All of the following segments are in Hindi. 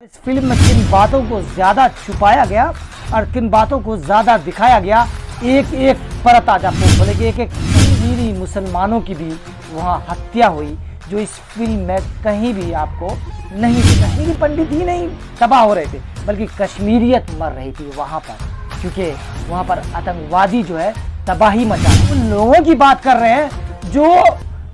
इस फिल्म में किन बातों को ज़्यादा छुपाया गया और किन बातों को ज़्यादा दिखाया गया, एक एक परत आज आपको खोलेगी। एक एक कश्मीरी मुसलमानों की भी वहाँ हत्या हुई, जो इस फिल्म में कहीं भी आपको नहीं थी। कश्मीरी पंडित ही नहीं तबाह हो रहे थे, बल्कि कश्मीरियत मर रही थी वहाँ पर, क्योंकि वहाँ पर आतंकवादी जो है तबाही मचा। उन लोगों की बात कर रहे हैं जो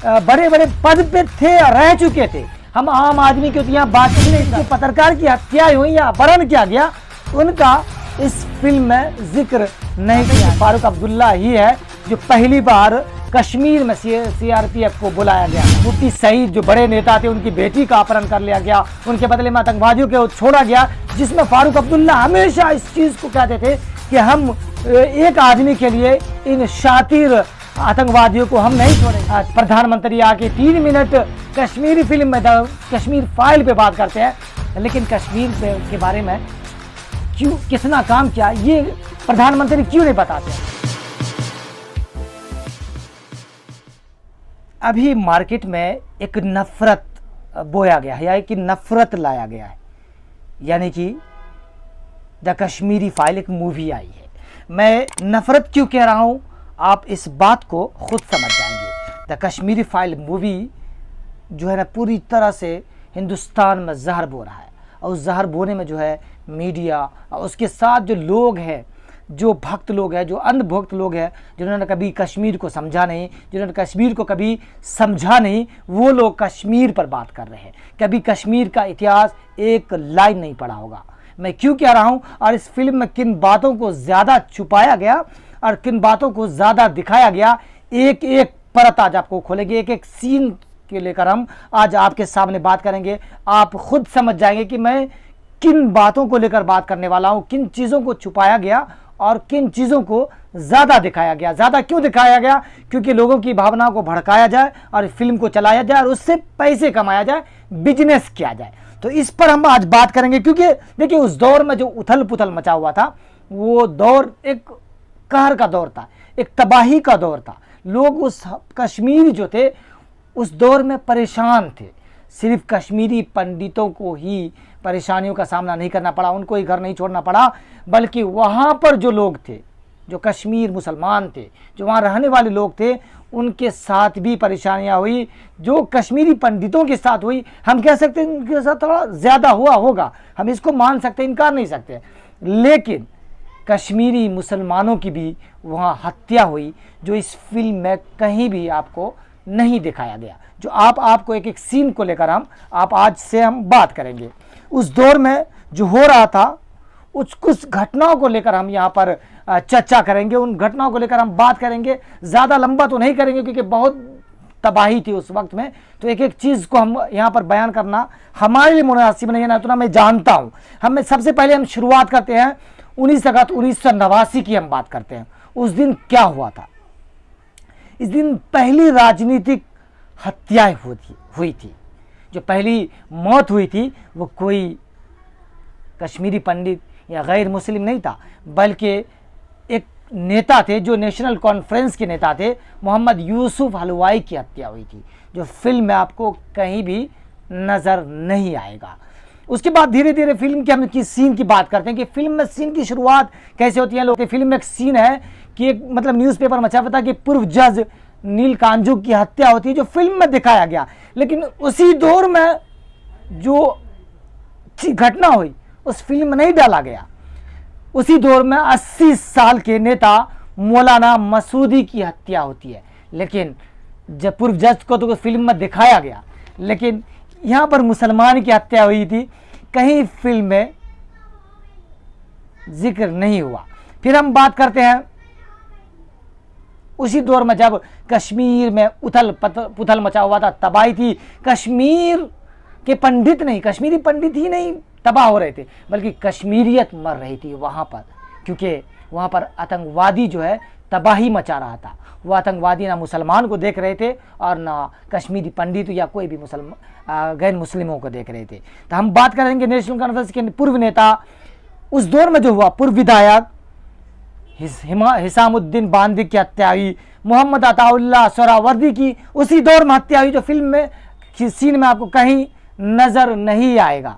बड़े बड़े पद पे थे और रह चुके थे। हम आम आदमी के तो यहाँ बात नहीं, पत्रकार की हत्या हुई या अपहरण किया गया, उनका इस फिल्म में जिक्र नहीं किया। फारूक अब्दुल्ला ही है जो पहली बार कश्मीर में सीआरपीएफ को बुलाया गया। मुफ्ती सईद जो बड़े नेता थे, उनकी बेटी का अपहरण कर लिया गया, उनके बदले में आतंकवादियों को छोड़ा गया, जिसमें फारूक अब्दुल्ला हमेशा इस चीज़ को कहते थे कि हम एक आदमी के लिए इन शातिर आतंकवादियों को हम नहीं छोड़ेंगे। आज प्रधानमंत्री आके 3 मिनट कश्मीरी फिल्म में कश्मीर फाइल पे बात करते हैं, लेकिन कश्मीर के बारे में क्यों कितना काम किया ये प्रधानमंत्री क्यों नहीं बताते। अभी मार्केट में एक नफरत बोया गया है या एक नफरत लाया गया है, यानी कि द कश्मीरी फाइल एक मूवी आई है। मैं नफरत क्यों कह रहा हूँ, आप इस बात को खुद समझ जाएंगे। द कश्मीरी फाइल मूवी जो है ना, पूरी तरह से हिंदुस्तान में जहर बो रहा है, और उस जहर बोने में जो है मीडिया और उसके साथ जो लोग हैं, जो भक्त लोग हैं, जो अंधभक्त लोग हैं, जिन्होंने कभी कश्मीर को समझा नहीं, जिन्होंने कश्मीर को कभी समझा नहीं, वो लोग कश्मीर पर बात कर रहे हैं। कभी कश्मीर का इतिहास एक लाइन नहीं पढ़ा होगा। मैं क्यों कह रहा हूँ और इस फिल्म में किन बातों को ज़्यादा छुपाया गया और किन बातों को ज़्यादा दिखाया गया, एक एक परत आज आपको खोलेंगे। एक एक सीन के लेकर हम आज आपके सामने बात करेंगे। आप खुद समझ जाएंगे कि मैं किन बातों को लेकर बात करने वाला हूं, किन चीज़ों को छुपाया गया और किन चीज़ों को ज़्यादा दिखाया गया। ज़्यादा क्यों दिखाया गया? क्योंकि लोगों की भावनाओं को भड़काया जाए और फिल्म को चलाया जाए और उससे पैसे कमाया जाए, बिजनेस किया जाए। तो इस पर हम आज बात करेंगे, क्योंकि देखिए उस दौर में जो उथल पुथल मचा हुआ था, वो दौर एक कहर का दौर था, एक तबाही का दौर था। लोग उस कश्मीर जो थे उस दौर में परेशान थे। सिर्फ कश्मीरी पंडितों को ही परेशानियों का सामना नहीं करना पड़ा, उनको ही घर नहीं छोड़ना पड़ा, बल्कि वहाँ पर जो लोग थे, जो कश्मीर मुसलमान थे, जो वहाँ रहने वाले लोग थे, उनके साथ भी परेशानियाँ हुई। जो कश्मीरी पंडितों के साथ हुई, हम कह सकते हैं उनके साथ थोड़ा ज़्यादा हुआ होगा, हम इसको मान सकते हैं, इनकार नहीं सकते। लेकिन कश्मीरी मुसलमानों की भी वहाँ हत्या हुई, जो इस फिल्म में कहीं भी आपको नहीं दिखाया गया। जो आपको एक एक सीन को लेकर आप आज से हम बात करेंगे। उस दौर में जो हो रहा था, कुछ घटनाओं को लेकर हम यहाँ पर चर्चा करेंगे, उन घटनाओं को लेकर हम बात करेंगे। ज़्यादा लंबा तो नहीं करेंगे क्योंकि बहुत तबाही थी उस वक्त में, तो एक एक चीज़ को हम यहाँ पर बयान करना हमारे लिए मुनासिब नहीं है, ना उतना मैं जानता हूँ। हमें सबसे पहले हम शुरुआत करते हैं 19 अगस्त 1989 की हम बात करते हैं। उस दिन क्या हुआ था? इस दिन पहली राजनीतिक हत्याएं हुई थी। जो पहली मौत हुई थी वो कोई कश्मीरी पंडित या गैर मुस्लिम नहीं था, बल्कि एक नेता थे जो नेशनल कॉन्फ्रेंस के नेता थे, मोहम्मद यूसुफ हलवाई की हत्या हुई थी, जो फिल्म में आपको कहीं भी नज़र नहीं आएगा। उसके बाद धीरे धीरे फिल्म के हम की सीन की बात करते हैं कि फिल्म में सीन की शुरुआत कैसे होती है। लोग फिल्म में एक सीन है कि एक मतलब न्यूज़पेपर में छपा था कि पूर्व जज नील कांजू की हत्या होती है, जो फिल्म में दिखाया गया। लेकिन उसी दौर में जो घटना हुई उस फिल्म में नहीं डाला गया। उसी दौर में 80 साल के नेता मौलाना मसूदी की हत्या होती है, लेकिन जब पूर्व जज को तो फिल्म में दिखाया गया, लेकिन यहाँ पर मुसलमान की हत्या हुई थी, कहीं फिल्म में जिक्र नहीं हुआ। फिर हम बात करते हैं उसी दौर में जब कश्मीर में उथल पुथल मचा हुआ था, तबाही थी। कश्मीर के पंडित नहीं, कश्मीरी पंडित ही नहीं तबाह हो रहे थे, बल्कि कश्मीरियत मर रही थी वहाँ पर, क्योंकि वहाँ पर आतंकवादी जो है तबाही मचा रहा था। वो आतंकवादी ना मुसलमान को देख रहे थे और ना कश्मीरी पंडित या कोई भी गैर मुस्लिमों को देख रहे थे। तो हम बात करेंगे नेशनल कॉन्फ्रेंस के पूर्व नेता, उस दौर में जो हुआ, पूर्व विधायक हिसामुद्दीन बांदी की हत्या हुई, मोहम्मद अताउल्लाह सोहरावर्दी की उसी दौर में हत्या हुई, जो फिल्म में सीन में आपको कहीं नज़र नहीं आएगा।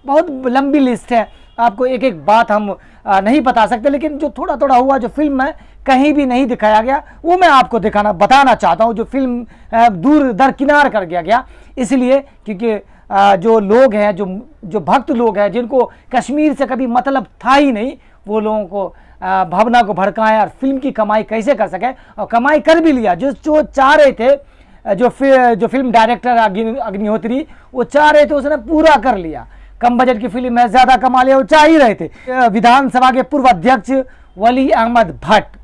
बहुत लंबी लिस्ट है, आपको एक एक बात हम नहीं बता सकते, लेकिन जो थोड़ा थोड़ा हुआ जो फिल्म में कहीं भी नहीं दिखाया गया वो मैं आपको बताना चाहता हूँ। जो फिल्म दूर दरकिनार कर दिया गया इसलिए क्योंकि जो लोग हैं, जो भक्त लोग हैं जिनको कश्मीर से कभी मतलब था ही नहीं, वो लोगों को भावना को भड़काएं और फिल्म की कमाई कैसे कर सके, और कमाई कर भी लिया। जो चाह रहे थे, जो फिल्म डायरेक्टर अग्निहोत्री वो चाह रहे थे उसने पूरा कर लिया। कम बजट की फिल्म में ज़्यादा कमा लिया, वो चाह ही रहे थे। विधानसभा के पूर्व अध्यक्ष वली अहमद भट्ट,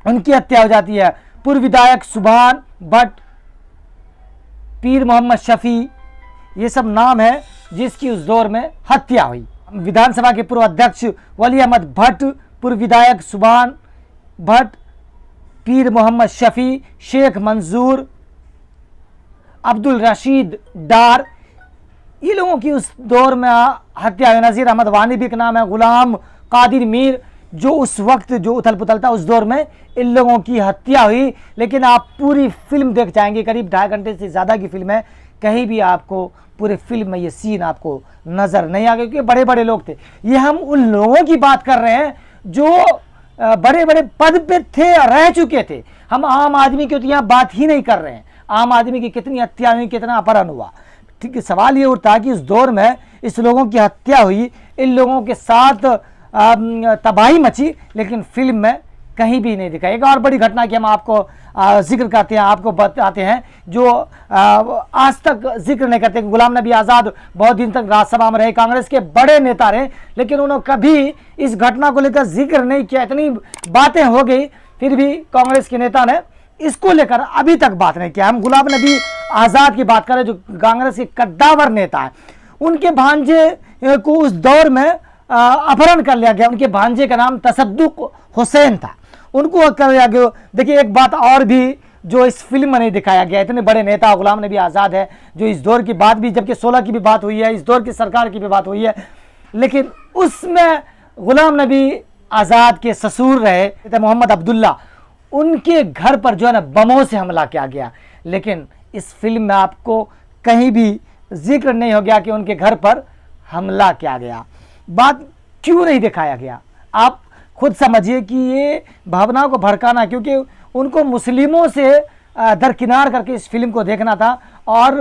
उनकी हत्या हो जाती है। पूर्व विधायक सुभान भट्ट, पीर मोहम्मद शफी, ये सब नाम है जिसकी उस दौर में हत्या हुई। विधानसभा के पूर्व अध्यक्ष वली अहमद भट्ट, पूर्व विधायक सुभान भट्ट, पीर मोहम्मद शफी, शेख मंजूर, अब्दुल रशीद डार, ये लोगों की उस दौर में हत्या हुई। नज़ीर अहमद वानी भी एक नाम है, गुलाम कादिर मीर, जो उस वक्त जो उथल पुथल था उस दौर में इन लोगों की हत्या हुई। लेकिन आप पूरी फिल्म देख जाएंगे, करीब 2.5 घंटे से ज़्यादा की फिल्म है, कहीं भी आपको पूरे फिल्म में ये सीन आपको नज़र नहीं आ गया, क्योंकि बड़े बड़े लोग थे। ये हम उन लोगों की बात कर रहे हैं जो बड़े बड़े पद पे थे और रह चुके थे। हम आम आदमी की तो यहाँ बात ही नहीं कर रहे हैं। आम आदमी की कितनी हत्या हुई, कितना अपहरण हुआ। ठीक है, सवाल ये उठता है कि उस दौर में इस लोगों की हत्या हुई, इन लोगों के साथ तबाही मची, लेकिन फिल्म में कहीं भी नहीं दिखाई। एक और बड़ी घटना की हम आपको जिक्र करते हैं, आपको बताते हैं, जो आज तक जिक्र नहीं करते। गुलाम नबी आज़ाद बहुत दिन तक राज्यसभा में रहे, कांग्रेस के बड़े नेता रहे, लेकिन उन्होंने कभी इस घटना को लेकर जिक्र नहीं किया। इतनी बातें हो गई फिर भी कांग्रेस के नेता ने इसको लेकर अभी तक बात नहीं किया। हम गुलाम नबी आज़ाद की बात करें, जो कांग्रेस के कद्दावर नेता है, उनके भांजे को उस दौर में अपहरण कर लिया गया। उनके भांजे का नाम तसद्दुक हुसैन था, उनको कर लिया गया। देखिए, एक बात और भी जो इस फिल्म में नहीं दिखाया गया, इतने बड़े नेता गुलाम नबी आज़ाद है, जो इस दौर की बात भी, जबकि 16 की भी बात हुई है, इस दौर की सरकार की भी बात हुई है, लेकिन उसमें गुलाम नबी आज़ाद के ससुर रहे मोहम्मद अब्दुल्ला, उनके घर पर जो है ना बमों से हमला किया गया। लेकिन इस फिल्म में आपको कहीं भी जिक्र नहीं हो गया कि उनके घर पर हमला किया गया। बात क्यों नहीं दिखाया गया, आप खुद समझिए कि ये भावनाओं को भड़काना, क्योंकि उनको मुस्लिमों से दरकिनार करके इस फिल्म को देखना था, और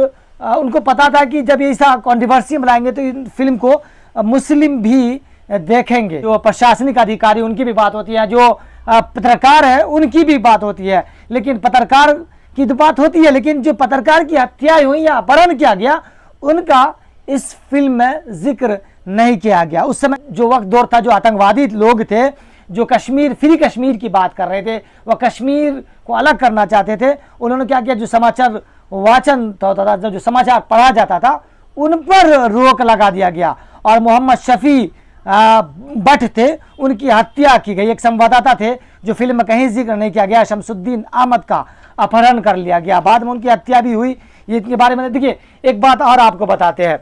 उनको पता था कि जब ऐसा कंट्रोवर्सी बनाएंगे तो इन फिल्म को मुस्लिम भी देखेंगे। जो प्रशासनिक अधिकारी उनकी भी बात होती है, जो पत्रकार है उनकी भी बात होती है, लेकिन पत्रकार की तो बात होती है, लेकिन जो पत्रकार की हत्या हुई या अपहरण किया गया उनका इस फिल्म में जिक्र नहीं किया गया। उस समय जो वक्त दौर था, जो आतंकवादी लोग थे, जो कश्मीर फ्री कश्मीर की बात कर रहे थे, वह कश्मीर को अलग करना चाहते थे, उन्होंने क्या किया, जो समाचार वाचन होता था, जो समाचार पढ़ा जाता था, उन पर रोक लगा दिया गया, और मोहम्मद शफी भट्ट थे, उनकी हत्या की गई। एक संवाददाता थे जो फिल्म में कहीं जिक्र नहीं किया गया, शमसुद्दीन अहमद का अपहरण कर लिया गया, बाद में उनकी हत्या भी हुई। ये इनके बारे में देखिए, एक बात और आपको बताते हैं,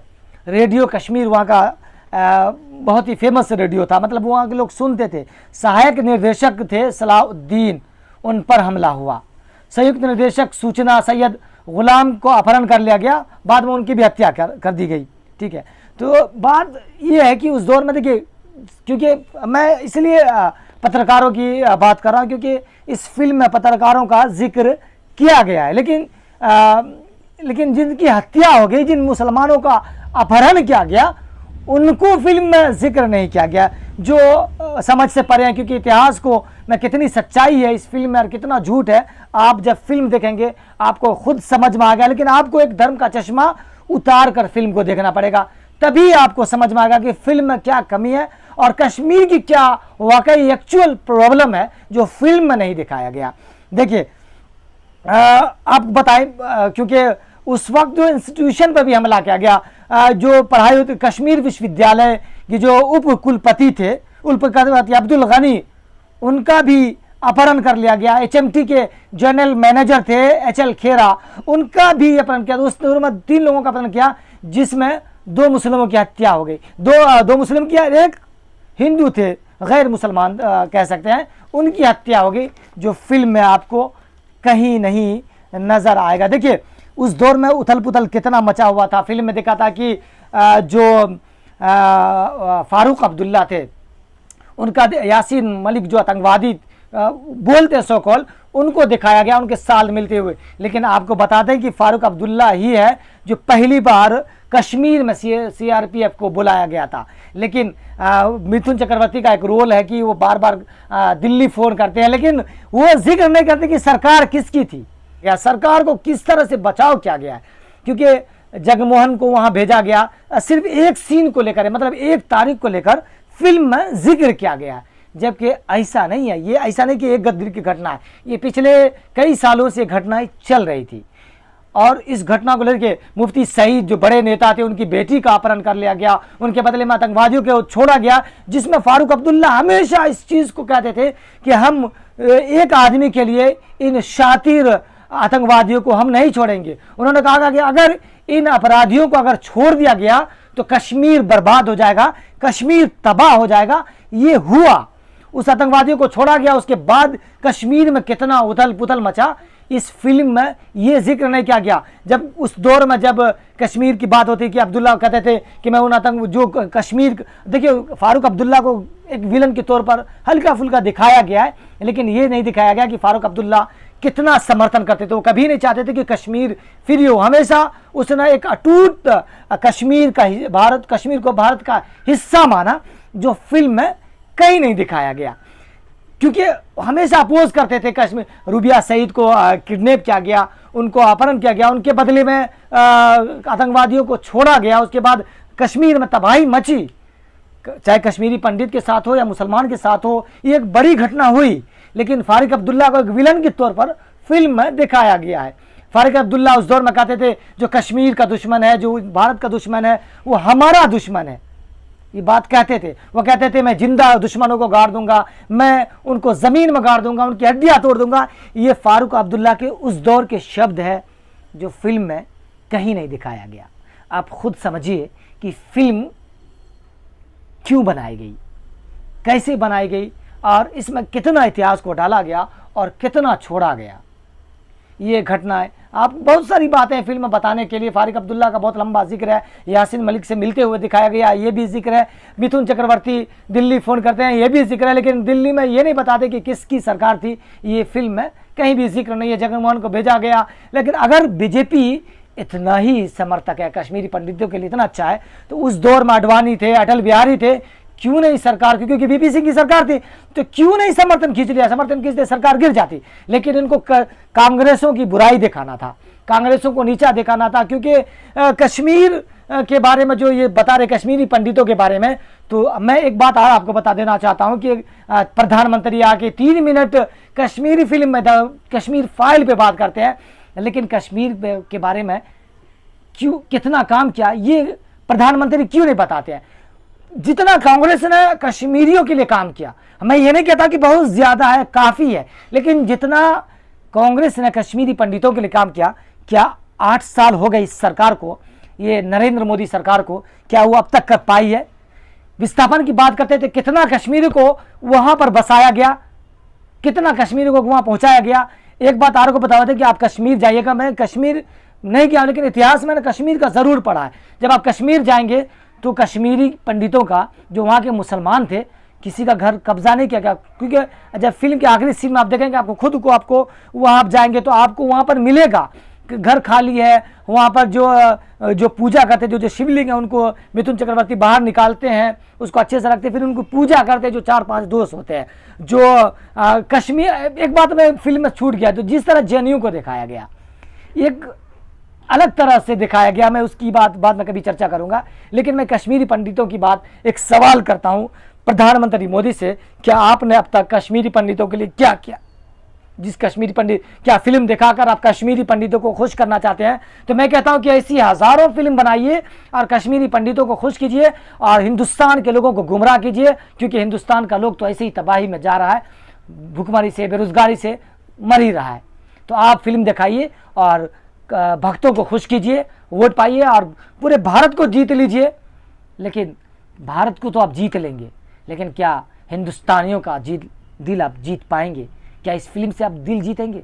रेडियो कश्मीर वहाँ का बहुत ही फेमस रेडियो था, मतलब वहाँ के लोग सुनते थे। सहायक निर्देशक थे सलाउद्दीन, उन पर हमला हुआ। संयुक्त निर्देशक सूचना सैयद गुलाम को अपहरण कर लिया गया, बाद में उनकी भी हत्या कर दी गई। ठीक है, तो बात यह है कि उस दौर में देखिए, क्योंकि मैं इसलिए पत्रकारों की बात कर रहा हूँ क्योंकि इस फिल्म में पत्रकारों का जिक्र किया गया है, लेकिन जिनकी हत्या हो गई, जिन मुसलमानों का अपहरण किया गया, उनको फिल्म में जिक्र नहीं किया गया, जो समझ से परे हैं। क्योंकि इतिहास को में कितनी सच्चाई है इस फिल्म में और कितना झूठ है, आप जब फिल्म देखेंगे आपको खुद समझ में आ गया। लेकिन आपको एक धर्म का चश्मा उतार कर फिल्म को देखना पड़ेगा, तभी आपको समझ में आएगा कि फिल्म में क्या कमी है और कश्मीर की क्या वाकई एक्चुअल प्रॉब्लम है जो फिल्म में नहीं दिखाया गया। देखिए, आप बताएं, क्योंकि उस वक्त जो इंस्टीट्यूशन पर भी हमला किया गया, जो पढ़ाई होती, कश्मीर विश्वविद्यालय के जो उप कुलपति थे, कुलपति अब्दुल गनी, उनका भी अपहरण कर लिया गया। HMT के जनरल मैनेजर थे HL खेरा, उनका भी अपहरण किया। उस दौर में 3 लोगों का अपहरण किया, जिसमें 2 मुस्लिमों की हत्या हो गई। दो मुस्लिम की, एक हिंदू थे, गैर मुसलमान कह सकते हैं, उनकी हत्या हो गई, जो फिल्म में आपको कहीं नहीं नजर आएगा। देखिए, उस दौर में उथल पुथल कितना मचा हुआ था। फिल्म में देखा था कि जो फारूक अब्दुल्ला थे, उनका यासीन मलिक जो आतंकवादी बोलते हैं सो कॉल, उनको दिखाया गया उनके साथ मिलते हुए। लेकिन आपको बता दें कि फारूक अब्दुल्ला ही है जो पहली बार कश्मीर में सीआरपीएफ को बुलाया गया था। लेकिन मिथुन चक्रवर्ती का एक रोल है कि वो बार बार दिल्ली फ़ोन करते हैं, लेकिन वो जिक्र नहीं करते कि सरकार किसकी थी या सरकार को किस तरह से बचाव किया गया है। क्योंकि जगमोहन को वहाँ भेजा गया सिर्फ एक सीन को लेकर, मतलब एक तारीख को लेकर फिल्म में जिक्र किया गया है, जबकि ऐसा नहीं है। ये ऐसा नहीं कि एक गद्दी की घटना है, ये पिछले कई सालों से घटनाएं चल रही थी। और इस घटना को लेकर मुफ्ती सईद जो बड़े नेता थे, उनकी बेटी का अपहरण कर लिया गया, उनके बदले में आतंकवादियों को छोड़ा गया, जिसमें फारूक अब्दुल्ला हमेशा इस चीज़ को कहते थे कि हम एक आदमी के लिए इन शातिर आतंकवादियों को हम नहीं छोड़ेंगे। उन्होंने कहा कि अगर इन अपराधियों को अगर छोड़ दिया गया तो कश्मीर बर्बाद हो जाएगा, कश्मीर तबाह हो जाएगा। ये हुआ, उस आतंकवादियों को छोड़ा गया, उसके बाद कश्मीर में कितना उथल पुथल मचा, इस फिल्म में ये जिक्र नहीं किया गया। जब उस दौर में जब कश्मीर की बात होती कि अब्दुल्ला कहते थे कि मैं उन आतंक जो कश्मीर, देखिए फारूक अब्दुल्ला को एक विलन के तौर पर हल्का फुल्का दिखाया गया है, लेकिन ये नहीं दिखाया गया कि फारूक अब्दुल्ला कितना समर्थन करते थे। वो कभी नहीं चाहते थे कि कश्मीर फ्री हो, हमेशा उसने एक अटूट कश्मीर को भारत का हिस्सा माना, जो फिल्म में कहीं नहीं दिखाया गया। क्योंकि हमेशा अपोज करते थे कश्मीर। रूबिया सईद को किडनैप किया गया, उनको अपहरण किया गया, उनके बदले में आतंकवादियों को छोड़ा गया, उसके बाद कश्मीर में तबाही मची, चाहे कश्मीरी पंडित के साथ हो या मुसलमान के साथ हो, ये एक बड़ी घटना हुई। लेकिन फारूक अब्दुल्ला को एक विलन के तौर पर फिल्म में दिखाया गया है। फारूक अब्दुल्ला उस दौर में कहते थे जो कश्मीर का दुश्मन है, जो भारत का दुश्मन है, वो हमारा दुश्मन है, ये बात कहते थे। वो कहते थे मैं जिंदा दुश्मनों को गाड़ दूंगा, मैं उनको ज़मीन में गाड़ दूंगा, उनकी हड्डियां तोड़ दूंगा। ये फारूक अब्दुल्ला के उस दौर के शब्द है जो फिल्म में कहीं नहीं दिखाया गया। आप खुद समझिए कि फिल्म क्यों बनाई गई, कैसे बनाई गई, और इसमें कितना इतिहास को डाला गया और कितना छोड़ा गया। ये घटनाएं, आप बहुत सारी बातें फिल्म में बताने के लिए, फारूक अब्दुल्ला का बहुत लंबा जिक्र है, यासीन मलिक से मिलते हुए दिखाया गया, ये भी जिक्र है, मिथुन चक्रवर्ती दिल्ली फ़ोन करते हैं, ये भी जिक्र है। लेकिन दिल्ली में ये नहीं बताते कि किसकी सरकार थी, ये फिल्म में कहीं भी जिक्र नहीं है। जगनमोहन को भेजा गया। लेकिन अगर बीजेपी इतना ही समर्थक है, कश्मीरी पंडितों के लिए इतना अच्छा है, तो उस दौर में अडवाणी थे, अटल बिहारी थे, क्यों नहीं सरकार, क्योंकि बीपी सिंह की सरकार थी, तो क्यों नहीं समर्थन खींच लिया, समर्थन खींचते सरकार गिर जाती। लेकिन इनको कांग्रेसों की बुराई दिखाना था, कांग्रेसों को नीचा दिखाना था। क्योंकि कश्मीर के बारे में जो ये बता रहे कश्मीरी पंडितों के बारे में, तो मैं एक बात और आपको बता देना चाहता हूं कि प्रधानमंत्री आके 3 मिनट कश्मीरी फिल्म में कश्मीर फाइल पे बात करते हैं, लेकिन कश्मीर के बारे में क्यों कितना काम किया ये प्रधानमंत्री क्यों नहीं बताते हैं। जितना कांग्रेस ने कश्मीरियों के लिए काम किया, मैं ये नहीं कहता कि बहुत ज़्यादा है, काफ़ी है, लेकिन जितना कांग्रेस ने कश्मीरी पंडितों के लिए काम किया, क्या 8 साल हो गए इस सरकार को, ये नरेंद्र मोदी सरकार को, क्या वो अब तक कर पाई है। विस्थापन की बात करते थे, कितना कश्मीरी को वहाँ पर बसाया गया, कितना कश्मीरी को वहाँ पहुँचाया गया। एक बात और को बता दें कि आप कश्मीर जाइएगा, मैं कश्मीर नहीं गया, लेकिन इतिहास में कश्मीर का ज़रूर पढ़ा है। जब आप कश्मीर जाएंगे तो कश्मीरी पंडितों का, जो वहाँ के मुसलमान थे, किसी का घर कब्जा नहीं किया गया। क्योंकि जब फिल्म के आखिरी सीन में आप देखेंगे, आपको खुद को, आपको वहाँ आप जाएंगे तो आपको वहाँ पर मिलेगा कि घर खाली है। वहाँ पर जो पूजा करते, जो शिवलिंग है, उनको मिथुन चक्रवर्ती बाहर निकालते हैं, उसको अच्छे से रखते, फिर उनको पूजा करते हैं, जो 4-5 दोस्त होते हैं। जो कश्मीर, एक बात में फिल्म में छूट गया, तो जिस तरह जेएनयू को दिखाया गया, एक अलग तरह से दिखाया गया, मैं उसकी बात बाद में कभी चर्चा करूंगा। लेकिन मैं कश्मीरी पंडितों की बात, एक सवाल करता हूं प्रधानमंत्री मोदी से, क्या आपने अब तक कश्मीरी पंडितों के लिए क्या किया। जिस कश्मीरी पंडित, क्या फिल्म दिखाकर आप कश्मीरी पंडितों को खुश करना चाहते हैं, तो मैं कहता हूं कि ऐसी हज़ारों फिल्म बनाइए और कश्मीरी पंडितों को खुश कीजिए और हिंदुस्तान के लोगों को गुमराह कीजिए। क्योंकि हिंदुस्तान का लोग तो ऐसे ही तबाही में जा रहा है, भुखमरी से, बेरोजगारी से मर ही रहा है। तो आप फिल्म दिखाइए और भक्तों को खुश कीजिए, वोट पाइए और पूरे भारत को जीत लीजिए। लेकिन भारत को तो आप जीत लेंगे, लेकिन क्या हिंदुस्तानियों का दिल आप जीत पाएंगे? क्या इस फिल्म से आप दिल जीतेंगे?